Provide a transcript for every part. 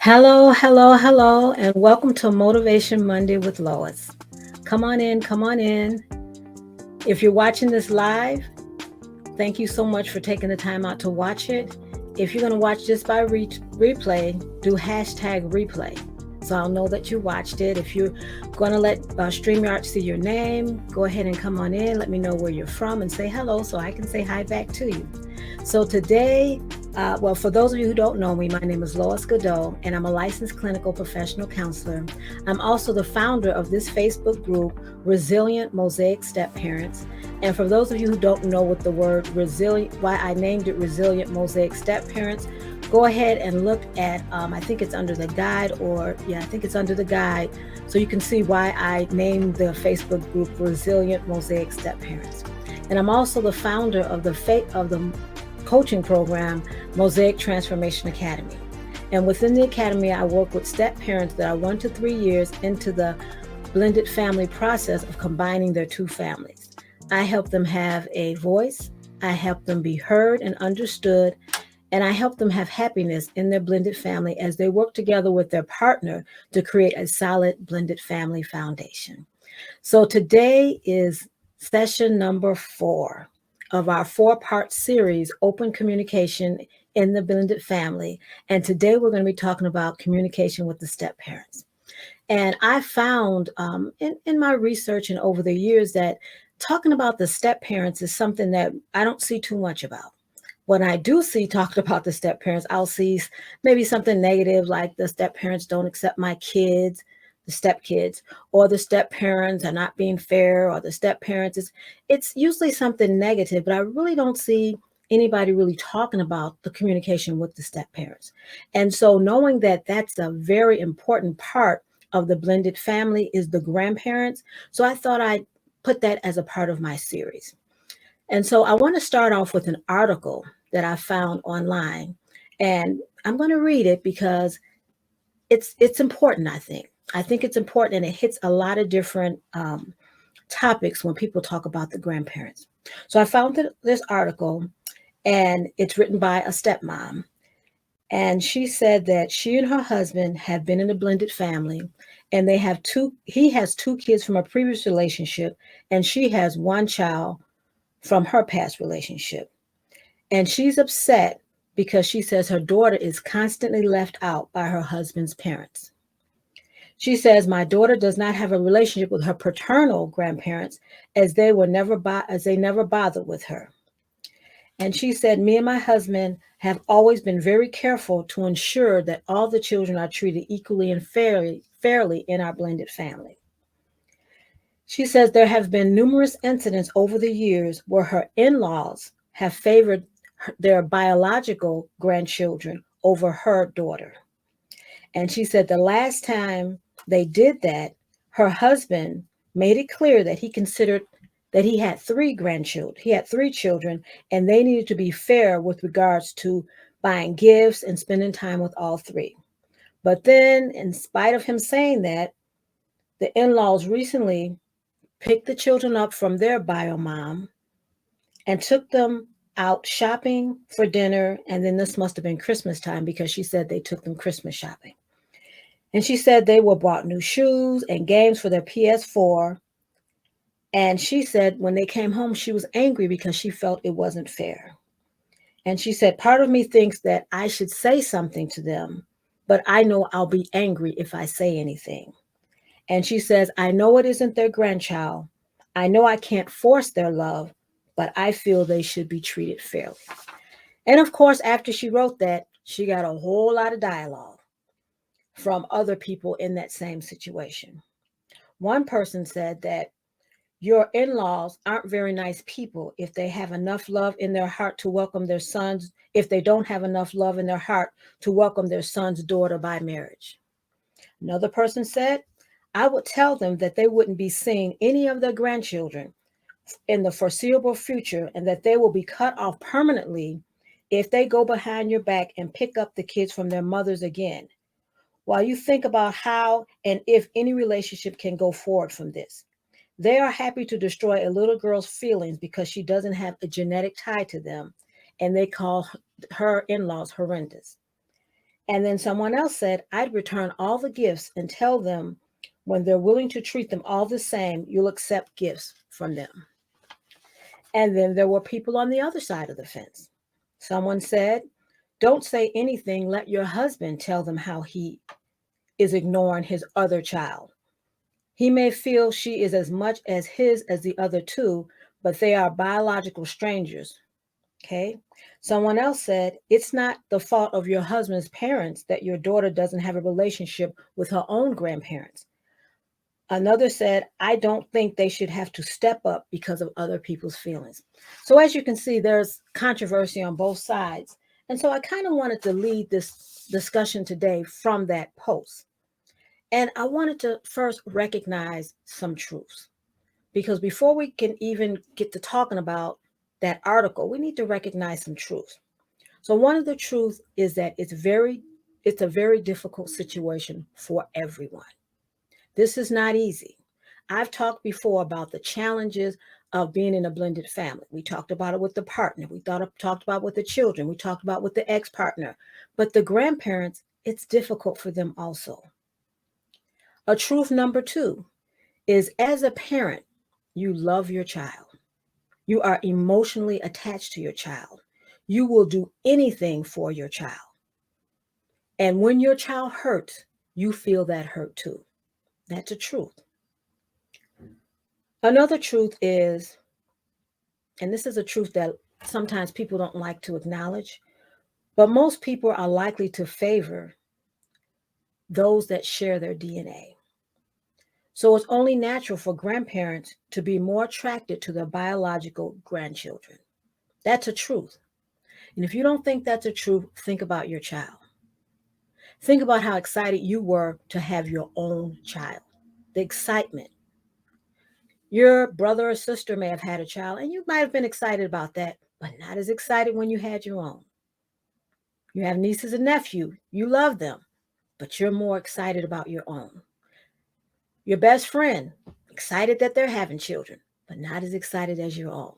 Hello, hello, hello, and welcome to Motivation Monday with Lois. Come on in, come on in. If you're watching this live, thank you so much for taking the time out to watch it. If you're going to watch this by replay, do hashtag replay. So I'll know that you watched it. If you're going to let StreamYard see your name, go ahead and come on in. Let me know where you're from and say hello so I can say hi back to you. So today, for those of you who don't know me, my name is Lois Godot, and I'm a licensed clinical professional counselor. I'm also the founder of this Facebook group, Resilient Mosaic Step Parents. And for those of you who don't know what the word resilient, why I named it Resilient Mosaic Step Parents, go ahead and look at, I think it's under the guide, I think it's under the guide. So you can see why I named the Facebook group Resilient Mosaic Step Parents. And I'm also the founder of the coaching program, Mosaic Transformation Academy. And within the academy, I work with step parents that are 1 to 3 years into the blended family process of combining their two families. I help them have a voice, I help them be heard and understood, and I help them have happiness in their blended family as they work together with their partner to create a solid blended family foundation. So today is session number 4 of our 4-part series, Open Communication in the Blended Family. And today we're going to be talking about communication with the step parents. And I found in my research and over the years that talking about the step parents is something that I don't see too much about. When I do see talked about the step parents, I'll see maybe something negative like the step parents don't accept my kids, the step kids, or the step parents are not being fair, or the step parents it's usually something negative, but I really don't see anybody really talking about the communication with the step parents. And so knowing that that's a very important part of the blended family is the grandparents. So I thought I'd put that as a part of my series. And so I want to start off with an article that I found online. And I'm going to read it because it's important, I think. I think it's important and it hits a lot of different topics when people talk about the grandparents. So I found this article and it's written by a stepmom. And she said that she and her husband have been in a blended family and he has 2 kids from a previous relationship and she has 1 child from her past relationship. And she's upset because she says her daughter is constantly left out by her husband's parents. She says, my daughter does not have a relationship with her paternal grandparents as they never bothered with her. And she said, me and my husband have always been very careful to ensure that all the children are treated equally and fairly in our blended family. She says there have been numerous incidents over the years where her in-laws have favored their biological grandchildren over her daughter. And she said the last time they did that, her husband made it clear that he considered that he had 3 grandchildren. He had 3 children, and they needed to be fair with regards to buying gifts and spending time with all 3. But then, in spite of him saying that, the in-laws recently picked the children up from their bio mom and took them out shopping for dinner. And then this must have been Christmas time because she said they took them Christmas shopping. And she said they were bought new shoes and games for their PS4. And she said when they came home, she was angry because she felt it wasn't fair. And she said, part of me thinks that I should say something to them, but I know I'll be angry if I say anything. And she says, I know it isn't their grandchild. I know I can't force their love, but I feel they should be treated fairly. And of course, after she wrote that, she got a whole lot of dialogue from other people in that same situation. One person said that your in-laws aren't very nice people if they have enough love in their heart to welcome their sons, if they don't have enough love in their heart to welcome their son's daughter by marriage. Another person said, I would tell them that they wouldn't be seeing any of their grandchildren in the foreseeable future and that they will be cut off permanently if they go behind your back and pick up the kids from their mothers again. While you think about how and if any relationship can go forward from this, they are happy to destroy a little girl's feelings because she doesn't have a genetic tie to them, and they call her in-laws horrendous. And then someone else said, I'd return all the gifts and tell them when they're willing to treat them all the same, you'll accept gifts from them. And then there were people on the other side of the fence. Someone said, don't say anything, let your husband tell them how he is ignoring his other child. He may feel she is as much as his as the other two, but they are biological strangers. Okay. Someone else said, it's not the fault of your husband's parents that your daughter doesn't have a relationship with her own grandparents. Another said, I don't think they should have to step up because of other people's feelings. So as you can see, there's controversy on both sides. And so I kind of wanted to lead this discussion today from that post. And I wanted to first recognize some truths, because before we can even get to talking about that article, we need to recognize some truths. So one of the truths is that it's a very difficult situation for everyone. This is not easy. I've talked before about the challenges of being in a blended family. We talked about it with the partner. We talked about it with the children. We talked about it with the ex-partner. But the grandparents, it's difficult for them also. A truth number two is, as a parent, you love your child. You are emotionally attached to your child. You will do anything for your child. And when your child hurts, you feel that hurt too. That's a truth. Another truth is, and this is a truth that sometimes people don't like to acknowledge, but most people are likely to favor those that share their DNA. So it's only natural for grandparents to be more attracted to their biological grandchildren. That's a truth. And if you don't think that's a truth, think about your child. Think about how excited you were to have your own child. The excitement. Your brother or sister may have had a child, and you might have been excited about that, but not as excited when you had your own. You have nieces and nephews. You love them, but you're more excited about your own. Your best friend, excited that they're having children, but not as excited as your own.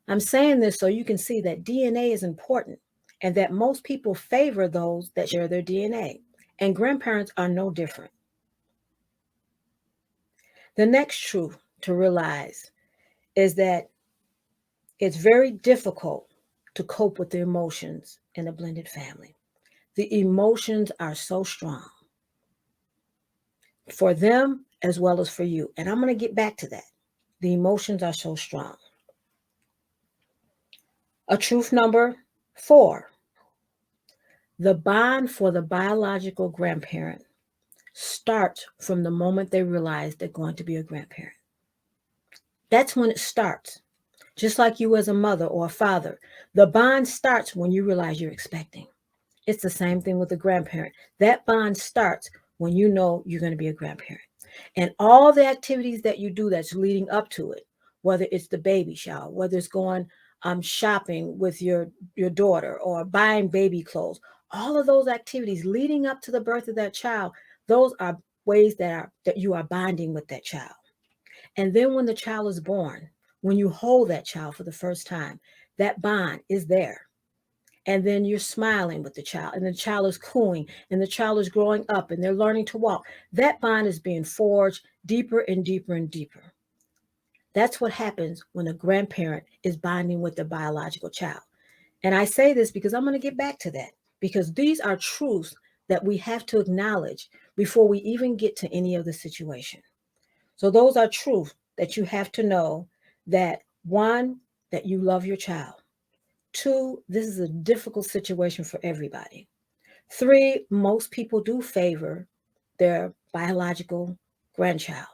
I'm saying this so you can see that DNA is important and that most people favor those that share their DNA, and grandparents are no different. The next truth to realize is that it's very difficult to cope with the emotions in a blended family. The emotions are so strong for them as well as for you. And I'm going to get back to that. The emotions are so strong. A truth number 4, the bond for the biological grandparent starts from the moment they realize they're going to be a grandparent. That's when it starts. Just like you as a mother or a father, the bond starts when you realize you're expecting. It's the same thing with a grandparent. That bond starts when you know you're going to be a grandparent. And all the activities that you do that's leading up to it, whether it's the baby shower, whether it's going shopping with your daughter or buying baby clothes, all of those activities leading up to the birth of that child, those are ways that you are bonding with that child. And then when the child is born, when you hold that child for the first time, that bond is there. And then you're smiling with the child, and the child is cooing, and the child is growing up, and they're learning to walk. That bond is being forged deeper and deeper and deeper. That's what happens when a grandparent is bonding with the biological child. And I say this because I'm going to get back to that, because these are truths that we have to acknowledge before we even get to any of the situation. So those are truths that you have to know, that one, that you love your child. 2, this is a difficult situation for everybody. 3, most people do favor their biological grandchild,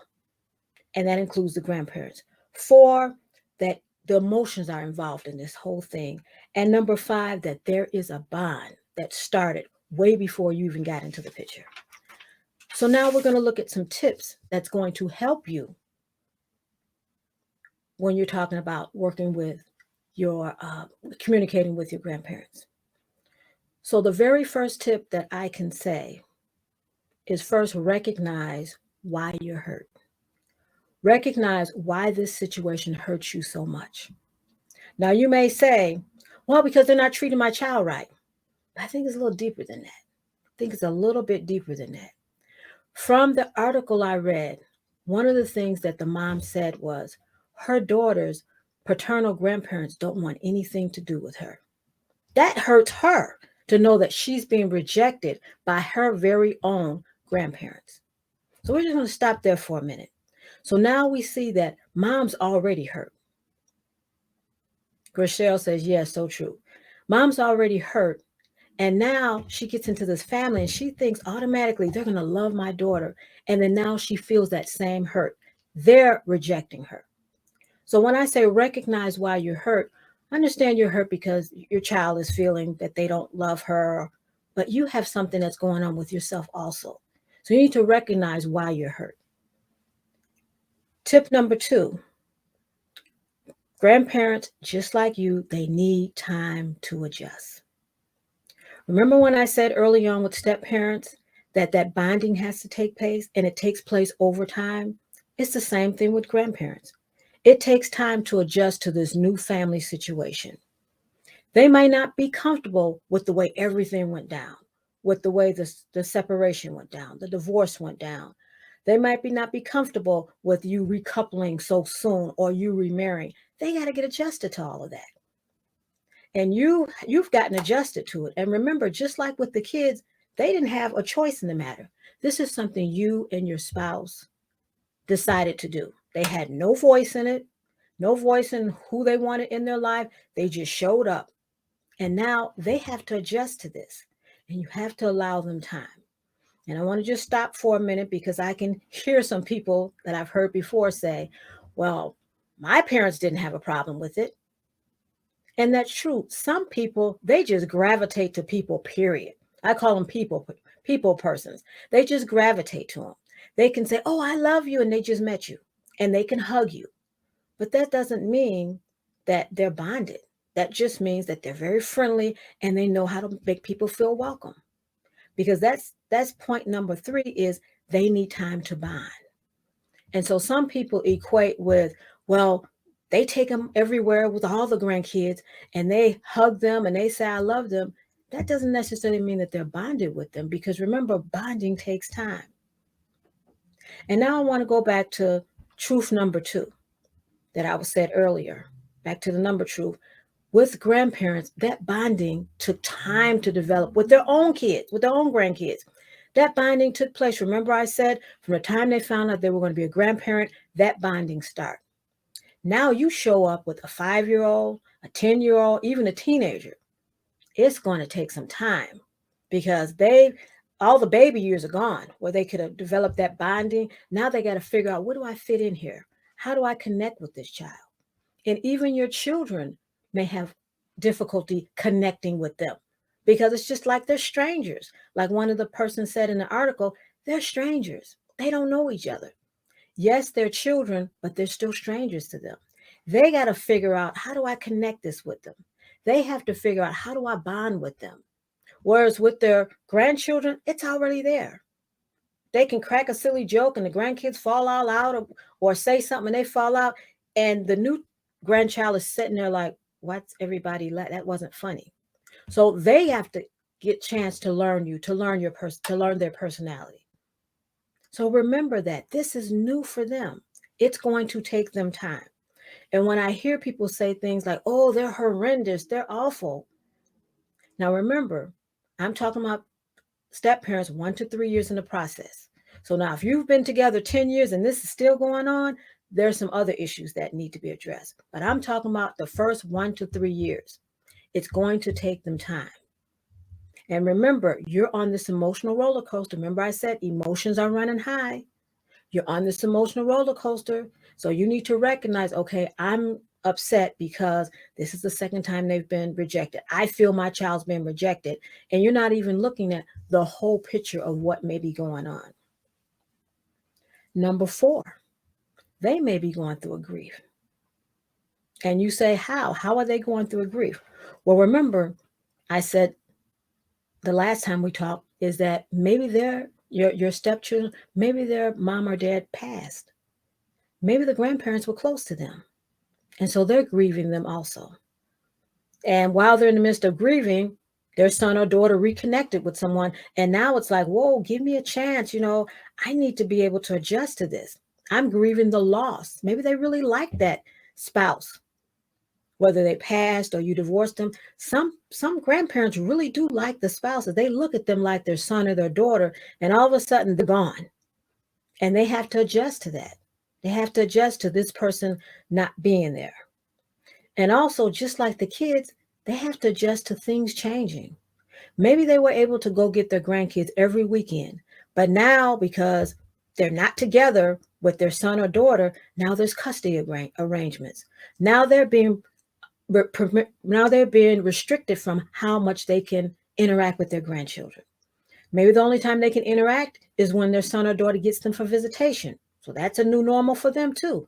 and that includes the grandparents. 4, that the emotions are involved in this whole thing. And number 5, that there is a bond that started way before you even got into the picture. So now we're going to look at some tips that's going to help you when you're talking about working with your communicating with your grandparents. So the very first tip that I can say is, first, recognize why you're hurt. Recognize why this situation hurts you so much. Now you may say, well, because they're not treating my child right. I think it's a little deeper than that. think it's a little bit deeper than that. From the article I read, one of the things that the mom said was her daughter's paternal grandparents don't want anything to do with her. That hurts her to know that she's being rejected by her very own grandparents. So we're just going to stop there for a minute. So now we see that mom's already hurt. Grishelle says, yes, so true. Mom's already hurt. And now she gets into this family and she thinks automatically they're going to love my daughter. And then now she feels that same hurt. They're rejecting her. So when I say recognize why you're hurt, understand you're hurt because your child is feeling that they don't love her, but you have something that's going on with yourself also. So you need to recognize why you're hurt. Tip number 2, grandparents, just like you, they need time to adjust. Remember when I said early on with step parents that bonding has to take place and it takes place over time? It's the same thing with grandparents. It takes time to adjust to this new family situation. They might not be comfortable with the way everything went down, with the way the separation went down, the divorce went down. They might not be comfortable with you recoupling so soon or you remarrying. They got to get adjusted to all of that. And you've gotten adjusted to it. And remember, just like with the kids, they didn't have a choice in the matter. This is something you and your spouse decided to do. They had no voice in it, no voice in who they wanted in their life. They just showed up. And now they have to adjust to this. And you have to allow them time. And I want to just stop for a minute because I can hear some people that I've heard before say, well, my parents didn't have a problem with it. And that's true. Some people, they just gravitate to people, period. I call them people persons. They just gravitate to them. They can say, oh, I love you. And they just met you and they can hug you. But that doesn't mean that they're bonded. That just means that they're very friendly and they know how to make people feel welcome. Because that's point number 3 is they need time to bond. And so some people equate with, well, they take them everywhere with all the grandkids and they hug them and they say, I love them. That doesn't necessarily mean that they're bonded with them because remember, bonding takes time. And now I want to go back to truth number 2 that I was said earlier, back to the number truth. With grandparents, that bonding took time to develop with their own kids, with their own grandkids. That bonding took place. Remember I said from the time they found out they were going to be a grandparent, that bonding started. Now you show up with a 5-year-old, a 10-year-old, even a teenager. It's going to take some time because all the baby years are gone where they could have developed that bonding. Now they got to figure out, where do I fit in here? How do I connect with this child? And even your children may have difficulty connecting with them because it's just like they're strangers. Like one of the persons said in the article, they're strangers. They don't know each other. Yes, they're children, but they're still strangers to them. They got to figure out, how do I connect this with them? They have to figure out, how do I bond with them? Whereas with their grandchildren, it's already there. They can crack a silly joke and the grandkids fall all out or say something and they fall out. And the new grandchild is sitting there like, what's everybody like? That wasn't funny. So they have to get chance to learn you, to learn to learn their personality. So remember that this is new for them. It's going to take them time. And when I hear people say things like, oh, they're horrendous, they're awful. Now remember, I'm talking about step parents 1 to 3 years in the process. So now if you've been together 10 years and this is still going on, there's some other issues that need to be addressed. But I'm talking about the first 1 to 3 years. It's going to take them time. And remember, you're on this emotional roller coaster. Remember I said emotions are running high. You're on this emotional roller coaster. So you need to recognize, okay, I'm upset because this is the second time they've been rejected. I feel my child's been rejected. And you're not even looking at the whole picture of what may be going on. Number 4, they may be going through a grief. And you say, how? How are they going through a grief? Well, remember, I said the last time we talked is that maybe your stepchildren, maybe their mom or dad passed. Maybe the grandparents were close to them. And so they're grieving them also. And while they're in the midst of grieving, Their son or daughter reconnected with someone, and now it's like, whoa, give me a chance. I need to be able to adjust to this. I'm grieving the loss. Maybe they really like that spouse, whether they passed or you divorced them. Some grandparents really do like the spouses. They look at them like their son or their daughter, and all of a sudden they're gone. And they have to adjust to that. They have to adjust to this person not being there. And also, just like the kids, they have to adjust to things changing. Maybe they were able to go get their grandkids every weekend, but now because they're not together with their son or daughter, now there's custody arrangements. Now they're being restricted from how much they can interact with their grandchildren. Maybe the only time they can interact is when their son or daughter gets them for visitation. So that's a new normal for them too.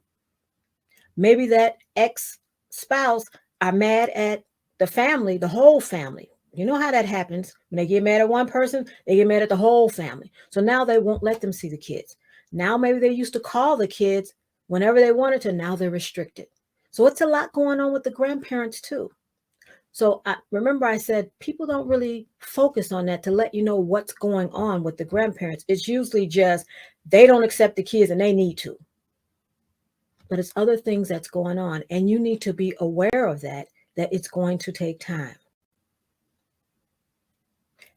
Maybe that ex-spouse are mad at the family, the whole family. You know how that happens. When they get mad at one person, they get mad at the whole family. So now they won't let them see the kids. Now maybe they used to call the kids whenever they wanted to. Now they're restricted. So it's a lot going on with the grandparents too. So remember I said people don't really focus on that to let you know what's going on with the grandparents. It's usually just they don't accept the kids and they need to. But it's other things that's going on. And you need to be aware of that it's going to take time.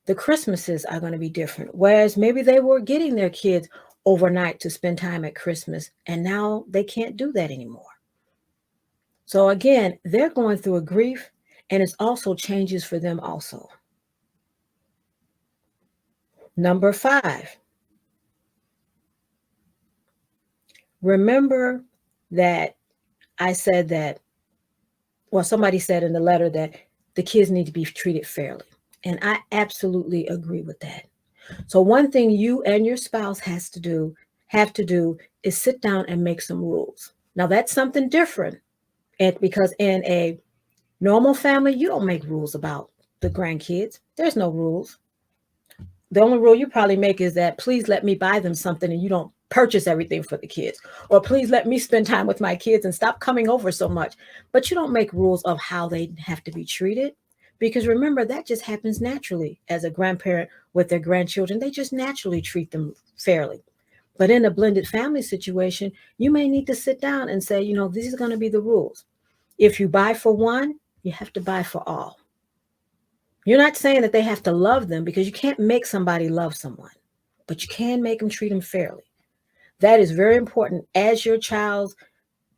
The Christmases are going to be different. Whereas maybe they were getting their kids overnight to spend time at Christmas, and now they can't do that anymore. So again, they're going through a grief, and it's also changes for them also. Number 5, remember that I said that, well, somebody said in the letter that the kids need to be treated fairly. And I absolutely agree with that. So one thing you and your spouse have to do is sit down and make some rules. Now that's something different. And because in a normal family, you don't make rules about the grandkids. There's no rules. The only rule you probably make is that please let me buy them something and you don't purchase everything for the kids. Or please let me spend time with my kids and stop coming over so much. But you don't make rules of how they have to be treated. Because remember, that just happens naturally as a grandparent with their grandchildren. They just naturally treat them fairly. But in a blended family situation, you may need to sit down and say, these are going to be the rules. If you buy for one, you have to buy for all. You're not saying that they have to love them because you can't make somebody love someone, but you can make them treat them fairly. That is very important. As your child's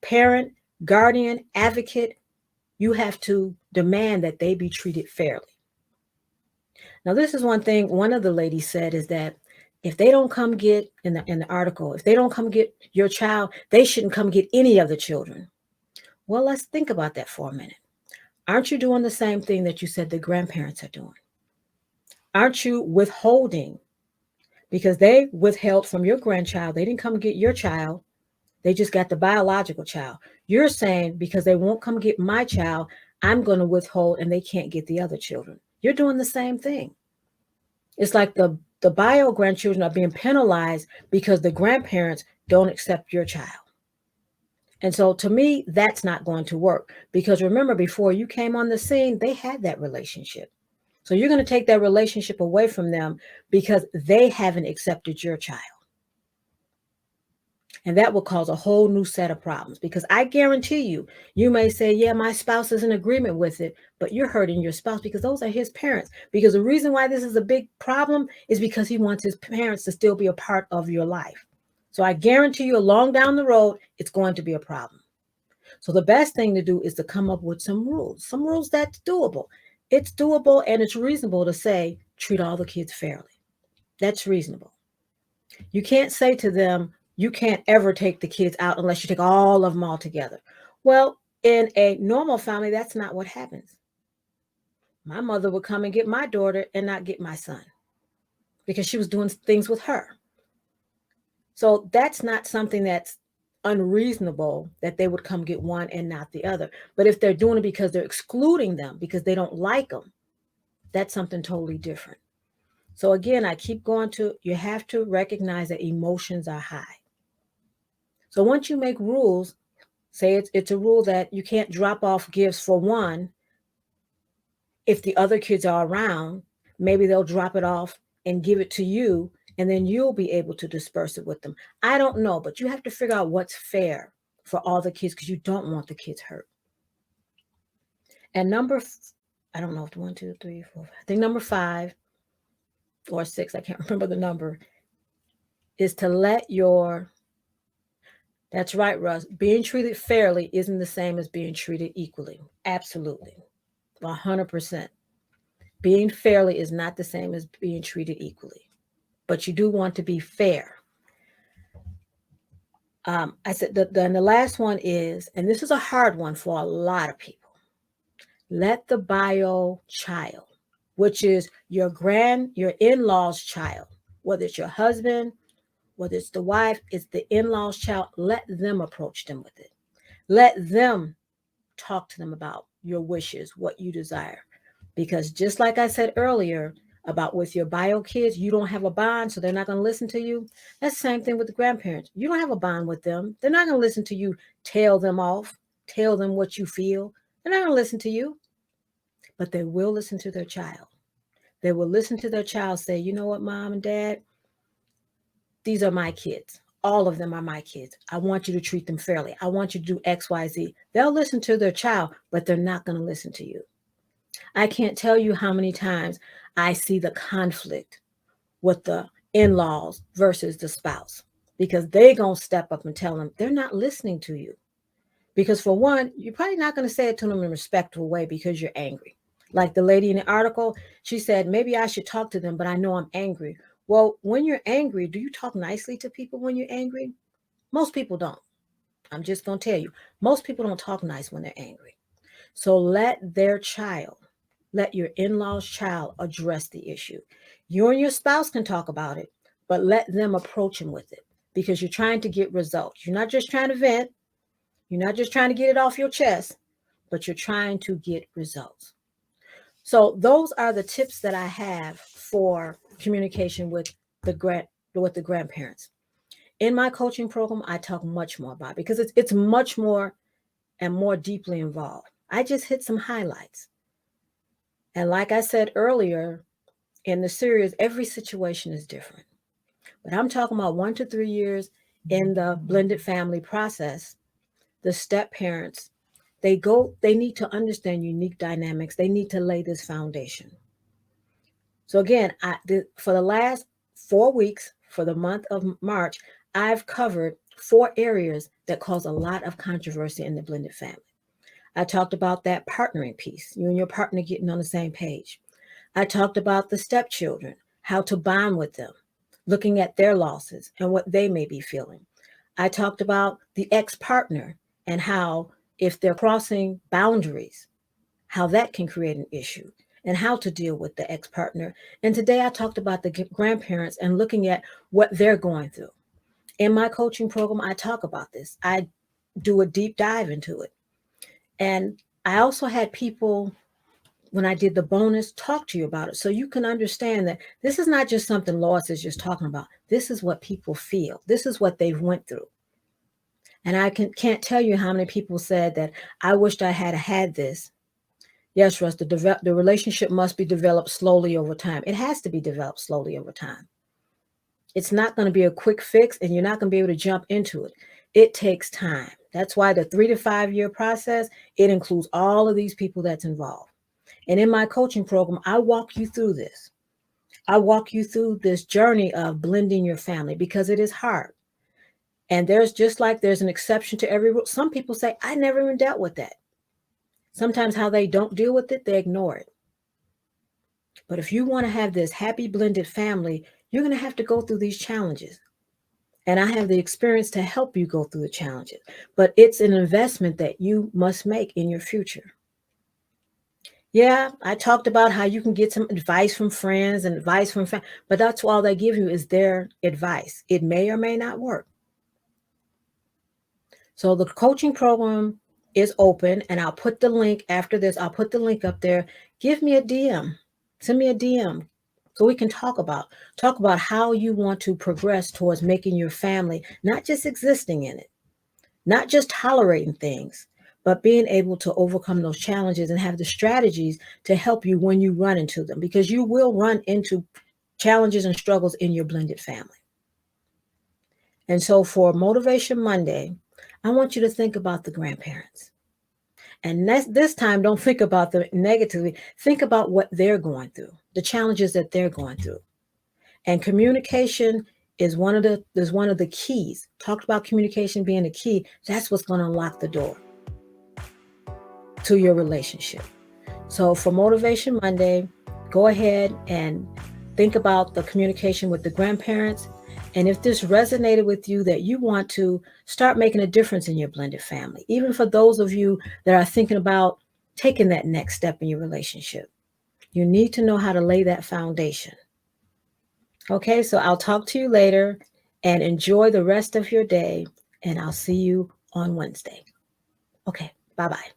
parent, guardian, advocate, you have to demand that they be treated fairly. Now, this is one thing one of the ladies said is that if they don't come get, in the article, if they don't come get your child, they shouldn't come get any of the children. Well, let's think about that for a minute. Aren't you doing the same thing that you said the grandparents are doing? Aren't you withholding? Because they withheld from your grandchild. They didn't come get your child. They just got the biological child. You're saying because they won't come get my child, I'm going to withhold and they can't get the other children. You're doing the same thing. It's like the bio grandchildren are being penalized because the grandparents don't accept your child. And so to me, that's not going to work because remember, before you came on the scene, they had that relationship. So you're going to take that relationship away from them because they haven't accepted your child. And that will cause a whole new set of problems because I guarantee you may say, yeah, my spouse is in agreement with it, but you're hurting your spouse because those are his parents. Because the reason why this is a big problem is because he wants his parents to still be a part of your life. So I guarantee you along down the road, it's going to be a problem. So the best thing to do is to come up with some rules that's doable. It's doable and it's reasonable to say, treat all the kids fairly. That's reasonable. You can't say to them, you can't ever take the kids out unless you take all of them all together. Well, in a normal family, that's not what happens. My mother would come and get my daughter and not get my son because she was doing things with her. So that's not something that's unreasonable that they would come get one and not the other. But if they're doing it because they're excluding them because they don't like them, that's something totally different. So again, I keep going to, you have to recognize that emotions are high. So once you make rules, say it's a rule that you can't drop off gifts for one, If the other kids are around, maybe they'll drop it off and give it to you, and then you'll be able to disperse it with them. I don't know, but you have to figure out what's fair for all the kids because you don't want the kids hurt. And I don't know if 1, 2, 3, 4, I think number 5 or 6, I can't remember the number, is to let your, that's right, Russ, being treated fairly isn't the same as being treated equally. Absolutely. 100%. Being fairly is not the same as being treated equally, but you do want to be fair. I said the last one is, and this is a hard one for a lot of people, let the bio child, which is your in-laws child, whether it's your husband, whether it's the wife, it's the in-laws child, let them approach them with it. Let them talk to them about your wishes, what you desire. Because just like I said earlier about with your bio kids, you don't have a bond, so they're not going to listen to you. That's the same thing with the grandparents. You don't have a bond with them. They're not going to listen to you, tell them off, tell them what you feel. They're not going to listen to you, but they will listen to their child. They will listen to their child say, you know what, mom and dad, these are my kids. All of them are my kids. I want you to treat them fairly. I want you to do X, Y, Z. They'll listen to their child, but they're not going to listen to you. I can't tell you how many times I see the conflict with the in-laws versus the spouse because they're going to step up and tell them they're not listening to you. Because for one, you're probably not going to say it to them in a respectful way because you're angry. Like the lady in the article, she said, maybe I should talk to them, but I know I'm angry. Well, when you're angry, do you talk nicely to people when you're angry? Most people don't. I'm just going to tell you, most people don't talk nice when they're angry. So let your in-laws child address the issue. You and your spouse can talk about it, but let them approach him with it because you're trying to get results. You're not just trying to vent. You're not just trying to get it off your chest, but you're trying to get results. So those are the tips that I have for communication with the grandparents. In my coaching program, I talk much more about it because it's much more and more deeply involved. I just hit some highlights. And like I said earlier in the series, every situation is different. But I'm talking about 1 to 3 years in the blended family process. The step parents, they need to understand unique dynamics. They need to lay this foundation. So again, for the last 4 weeks, for the month of March, I've covered 4 areas that cause a lot of controversy in the blended family. I talked about that partnering piece, you and your partner getting on the same page. I talked about the stepchildren, how to bond with them, looking at their losses and what they may be feeling. I talked about the ex-partner and how if they're crossing boundaries, how that can create an issue and how to deal with the ex-partner. And today I talked about the grandparents and looking at what they're going through. In my coaching program, I talk about this. I do a deep dive into it. And I also had people, when I did the bonus, talk to you about it so you can understand that this is not just something Lois is just talking about. This is what people feel. This is what they've went through. And I can't tell you how many people said that I wished I had this. Yes, Russ, the relationship must be developed slowly over time. It has to be developed slowly over time. It's not going to be a quick fix and you're not going to be able to jump into it. It takes time. That's why the 3 to 5 year process, it includes all of these people that's involved. And in my coaching program, I walk you through this. I walk you through this journey of blending your family because it is hard. And there's an exception to every rule. Some people say, I never even dealt with that. Sometimes how they don't deal with it, they ignore it. But if you want to have this happy blended family, you're going to have to go through these challenges. And I have the experience to help you go through the challenges. But it's an investment that you must make in your future. Yeah, I talked about how you can get some advice from friends and advice from family, but that's all they give you is their advice. It may or may not work. So the coaching program is open, and I'll put the link after this. I'll put the link up there. Give me a DM. Send me a DM so we can talk about how you want to progress towards making your family, not just existing in it, not just tolerating things, but being able to overcome those challenges and have the strategies to help you when you run into them, because you will run into challenges and struggles in your blended family. And so for Motivation Monday, I want you to think about the grandparents. And this time, don't think about them negatively. Think about what they're going through, the challenges that they're going through. And communication is one of the keys. Talked about communication being a key. That's what's going to unlock the door to your relationship. So for Motivation Monday, go ahead and think about the communication with the grandparents. And if this resonated with you, that you want to start making a difference in your blended family, even for those of you that are thinking about taking that next step in your relationship, you need to know how to lay that foundation. Okay, so I'll talk to you later, and enjoy the rest of your day, and I'll see you on Wednesday. Okay, bye-bye.